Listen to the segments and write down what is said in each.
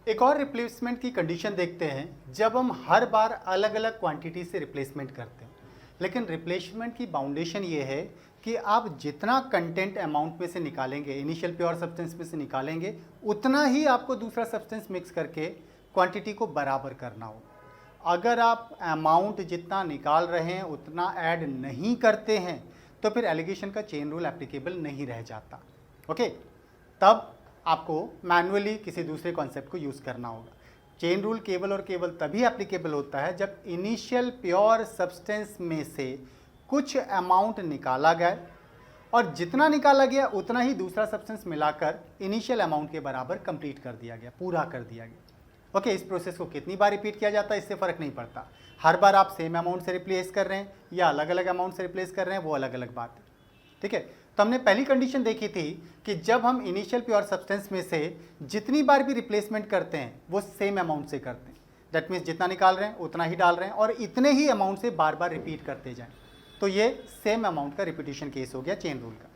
एक और रिप्लेसमेंट की कंडीशन देखते हैं जब हम हर बार अलग अलग क्वांटिटी से रिप्लेसमेंट करते हैं। लेकिन रिप्लेसमेंट की बाउंडेशन ये है कि आप जितना कंटेंट अमाउंट में से निकालेंगे, इनिशियल प्योर सब्सटेंस में से निकालेंगे, उतना ही आपको दूसरा सब्सटेंस मिक्स करके क्वांटिटी को बराबर करना होगा। अगर आप अमाउंट जितना निकाल रहे हैं उतना ऐड नहीं करते हैं तो फिर एलिगेशन का चेन रूल एप्लीकेबल नहीं रह जाता। ओके, तब आपको मैन्युअली किसी दूसरे कॉन्सेप्ट को यूज़ करना होगा। चेन रूल केवल और केवल तभी एप्लीकेबल होता है जब इनिशियल प्योर सब्सटेंस में से कुछ अमाउंट निकाला गया और जितना निकाला गया उतना ही दूसरा सब्सटेंस मिलाकर इनिशियल अमाउंट के बराबर कंप्लीट कर दिया गया, पूरा कर दिया गया। ओके, इस प्रोसेस को कितनी बार रिपीट किया जाता है इससे फ़र्क नहीं पड़ता। हर बार आप सेम अमाउंट से रिप्लेस कर रहे हैं या अलग अलग अमाउंट से रिप्लेस कर रहे हैं, वो अलग अलग बात है। ठीक है, तो हमने पहली कंडीशन देखी थी कि जब हम इनिशियल प्योर सब्सटेंस में से जितनी बार भी रिप्लेसमेंट करते हैं वो सेम अमाउंट से करते हैं। दैट मीन्स जितना निकाल रहे हैं उतना ही डाल रहे हैं और इतने ही अमाउंट से बार बार रिपीट करते जाएं। तो ये सेम अमाउंट का रिपीटिशन केस हो गया चेन रूल का।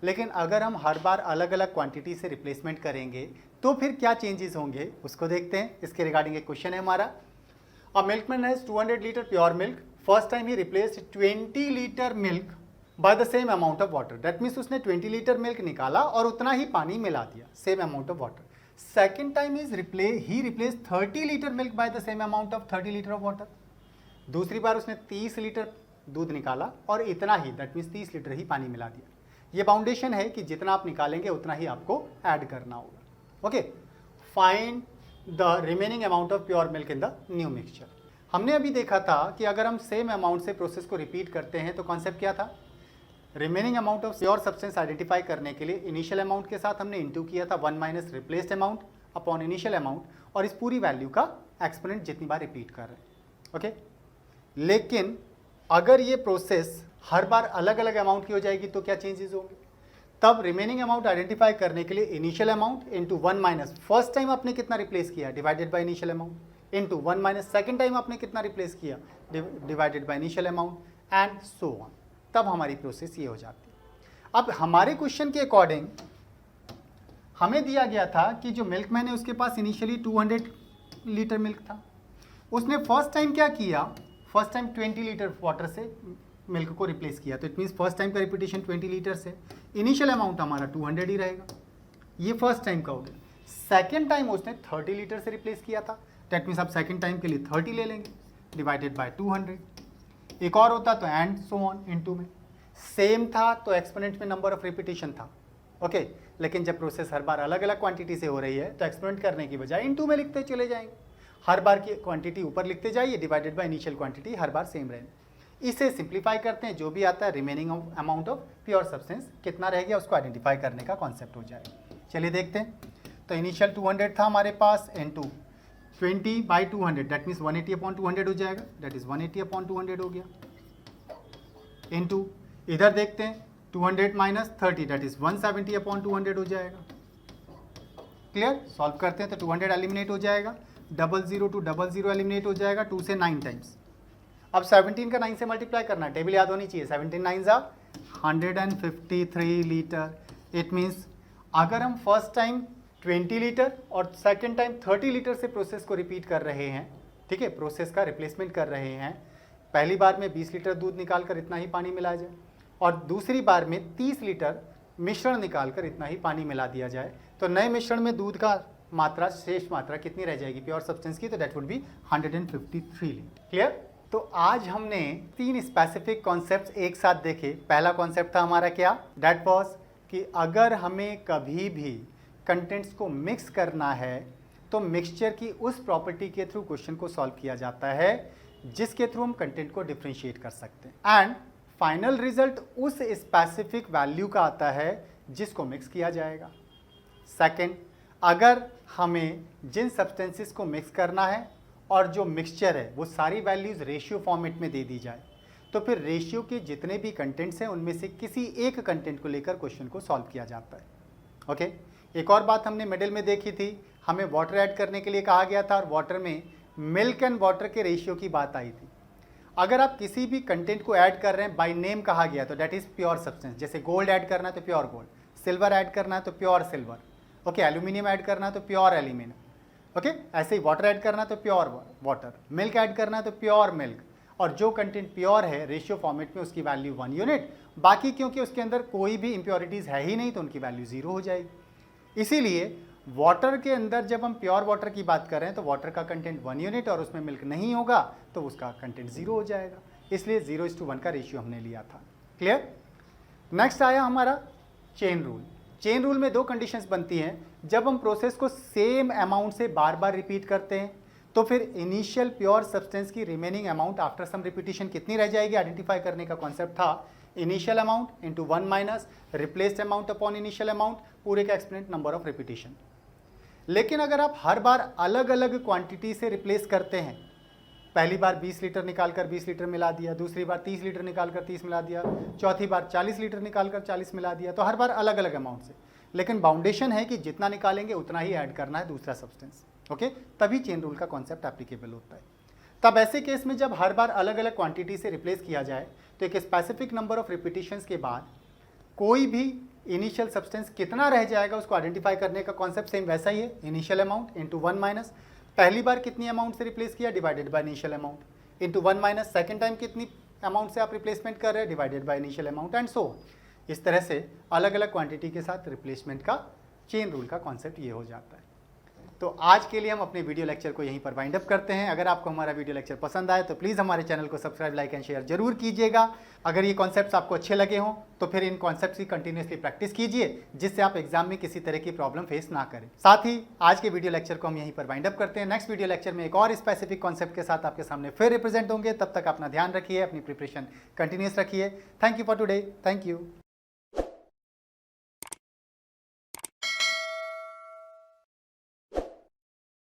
लेकिन अगर हम हर बार अलग अलग क्वांटिटी से रिप्लेसमेंट करेंगे तो फिर क्या चेंजेस होंगे उसको देखते हैं। इसके रिगार्डिंग एक क्वेश्चन है हमारा। A milkman has 200 litre pure milk. First time ही replaced 20 litre milk by the same amount of water. That means उसने 20 लीटर मिल्क निकाला और उतना ही पानी मिला दिया, same amount of water. Second time he replace 30 litre milk by the same amount of 30 litre of water. दूसरी बार उसने 30 litre दूध निकाला और इतना ही, दैट मीन्स 30 लीटर ही पानी मिला दिया। ये बाउंडेशन है कि जितना आप निकालेंगे उतना ही आपको ऐड करना होगा। Okay, find the remaining amount of pure milk in the new mixture. हमने अभी देखा था कि अगर हम सेम अमाउंट से प्रोसेस को रिपीट करते हैं तो कॉन्सेप्ट क्या था, remaining amount of pure substance identify करने के लिए इनिशियल अमाउंट के साथ हमने इंटू किया था 1 minus replaced amount upon initial amount, और इस पूरी वैल्यू का एक्सपोनेंट जितनी बार रिपीट कर रहे हैं। ओके, लेकिन अगर ये प्रोसेस हर बार अलग अलग अमाउंट की हो जाएगी तो क्या चेंजेस होंगे। तब रिमेनिंग अमाउंट आइडेंटिफाई करने के लिए initial amount into 1 minus first time आपने कितना रिप्लेस किया divided by initial amount into 1 minus second time आपने कितना रिप्लेस किया divided by initial amount and so on. तब हमारी प्रोसेस ये हो जाती है। अब हमारे क्वेश्चन के अकॉर्डिंग हमें दिया गया था कि जो मिल्कमैन है उसके पास इनिशियली 200 लीटर मिल्क था। उसने फर्स्ट टाइम क्या किया, फर्स्ट टाइम 20 लीटर वाटर से मिल्क को रिप्लेस किया। तो इट मीन्स फर्स्ट टाइम का रिपीटेशन 20 लीटर से, इनिशियल अमाउंट हमारा 200 ही रहेगा। ये फर्स्ट टाइम का हो गया। सेकेंड टाइम उसने 30 लीटर से रिप्लेस किया था। दैट मीन्स आप सेकेंड टाइम के लिए 30 ले लेंगे डिवाइडेड बाय 200। एक और होता तो एंड सो ऑन इनटू में। सेम था तो एक्सपोनेंट में नंबर ऑफ रिपीटेशन था। ओके, लेकिन जब प्रोसेस हर बार अलग अलग क्वांटिटी से हो रही है तो एक्सपोनेंट करने की बजाय इनटू में लिखते चले जाएंगे। हर बार की क्वांटिटी ऊपर लिखते जाइए divided by initial quantity her bar same रहेगी। इसे सिंप्लीफाई करते हैं, जो भी आता है remaining amount of pure substance कितना रह गया उसको आइडेंटिफाई करने का कॉन्सेप्ट हो जाएगा। चलिए देखते हैं। तो इनिशियल 200 था हमारे पास into 20 by 200 that means 180 upon 200 हो जाएगा। दैट इज 180 अपॉन 200 हो गया इनटू इधर देखते हैं 200 माइनस 30 दैट इज 170 अपॉन 200 हो जाएगा। क्लियर, सॉल्व करते हैं तो 200 एलिमिनेट हो जाएगा, 00 टू 00 एलिमिनेट हो जाएगा 2 से 9 टाइम्स। अब 17 का 9 से मल्टीप्लाई करना, टेबल याद होनी चाहिए। 17 9 153 लीटर। इट मीन्स अगर हम फर्स्ट टाइम 20 लीटर और सेकेंड टाइम 30 लीटर से प्रोसेस को रिपीट कर रहे हैं, ठीक है, प्रोसेस का रिप्लेसमेंट कर रहे हैं, पहली बार में 20 लीटर दूध निकाल कर इतना ही पानी मिला जाए और दूसरी बार में 30 लीटर मिश्रण निकाल कर इतना ही पानी मिला दिया जाए, तो नए मिश्रण में दूध का मात्रा, शेष मात्रा कितनी रह जाएगी प्योर सब्सटेंस की, तो that would be 153 litre. Clear. तो आज हमने 3 स्पेसिफिक कॉन्सेप्ट्स एक साथ देखे। पहला कॉन्सेप्ट था हमारा क्या, दैट वाज कि अगर हमें कभी भी कंटेंट्स को मिक्स करना है तो मिक्सचर की उस प्रॉपर्टी के थ्रू क्वेश्चन को सॉल्व किया जाता है जिसके थ्रू हम कंटेंट को डिफरेंशिएट कर सकते हैं एंड फाइनल रिजल्ट उस स्पेसिफिक वैल्यू का आता है जिसको मिक्स किया जाएगा। सेकंड, अगर हमें जिन सब्सटेंसेस को मिक्स करना है और जो मिक्सचर है वो सारी वैल्यूज रेशियो फॉर्मेट में दे दी जाए तो फिर रेशियो के जितने भी कंटेंट्स हैं उनमें से किसी एक कंटेंट को लेकर क्वेश्चन को सॉल्व किया जाता है। ओके, एक और बात हमने मिडिल में देखी थी, हमें वाटर ऐड करने के लिए कहा गया था और वाटर में मिल्क एंड वाटर के रेशियो की बात आई थी। अगर आप किसी भी कंटेंट को ऐड कर रहे हैं बाय नेम कहा गया तो दैट इज प्योर सब्सटेंस। जैसे गोल्ड ऐड करना है तो प्योर गोल्ड, सिल्वर ऐड करना है तो pure silver, okay, aluminium add करना है तो प्योर एल्यूमिनियम। ओके ऐसे ही वाटर ऐड करना है तो प्योर वाटर, मिल्क ऐड करना है तो प्योर मिल्क, और जो कंटेंट प्योर है रेशियो फॉर्मेट में उसकी वैल्यू 1 यूनिट, बाकी क्योंकि उसके अंदर कोई भी इंप्योरिटीज़ है ही नहीं तो उनकी वैल्यू 0 हो जाएगी। इसीलिए वाटर के अंदर जब हम प्योर वाटर की बात कर रहे हैं तो वाटर का कंटेंट 1 यूनिट और उसमें मिल्क नहीं होगा तो उसका कंटेंट 0 हो जाएगा, इसलिए 0:1 का रेशियो हमने लिया था। क्लियर। नेक्स्ट आया हमारा चेन रूल। चेन रूल में 2 कंडीशंस बनती हैं। जब हम प्रोसेस को सेम अमाउंट से बार बार रिपीट करते हैं तो फिर इनिशियल प्योर सब्सटेंस की remaining amount after some repetition कितनी रह जाएगी, आइडेंटिफाई करने का कॉन्सेप्ट था initial amount into 1 minus replaced amount upon initial amount, पूरे का एक्सपोनेंट नंबर ऑफ रिपीटिशन। लेकिन अगर आप हर बार अलग अलग क्वांटिटी से रिप्लेस करते हैं, पहली बार 20 लीटर निकालकर 20 लीटर मिला दिया, दूसरी बार 30 लीटर निकालकर 30 मिला दिया, चौथी बार 40 लीटर निकालकर 40 मिला दिया, तो हर बार अलग अलग अमाउंट से, लेकिन बाउंडेशन है कि जितना निकालेंगे उतना ही ऐड करना है दूसरा सब्सटेंस। ओके, तभी चेन रूल का कॉन्सेप्ट एप्लीकेबल होता है। तब ऐसे केस में जब हर बार अलग अलग क्वांटिटी से रिप्लेस किया जाए तो एक स्पेसिफिक नंबर ऑफ रिपीटिशंस के बाद कोई भी इनिशियल सब्सटेंस कितना रह जाएगा उसको आइडेंटिफाई करने का कॉन्सेप्ट सेम वैसा ही है, इनिशियल अमाउंट इंटू 1 माइनस पहली बार कितनी अमाउंट से रिप्लेस किया divided by initial amount into 1 minus second time कितनी अमाउंट से आप रिप्लेसमेंट कर रहे हैं divided by initial amount and so. इस तरह से अलग अलग क्वांटिटी के साथ रिप्लेसमेंट का चेन रूल का कॉन्सेप्ट ये हो जाता है। तो आज के लिए हम अपने वीडियो लेक्चर को यहीं पर वाइंड अप करते हैं। अगर आपको हमारा वीडियो लेक्चर पसंद आए तो प्लीज़ हमारे चैनल को सब्सक्राइब, लाइक एंड शेयर जरूर कीजिएगा। अगर ये कॉन्सेप्ट्स आपको अच्छे लगे हों तो फिर इन कॉन्सेप्ट्स की कंटिन्यूसली प्रैक्टिस कीजिए जिससे आप एग्जाम में किसी तरह की प्रॉब्लम फेस ना करें। साथ ही आज के वीडियो लेक्चर को हम यहीं पर वाइंड अप करते हैं। नेक्स्ट वीडियो लेक्चर में एक और स्पेसिफिक कॉन्सेप्ट के साथ आपके सामने फिर रिप्रेजेंट होंगे। तब तक अपना ध्यान रखिए, अपनी प्रिपरेशन कंटिन्यूस रखिए। Thank you for today. Thank you.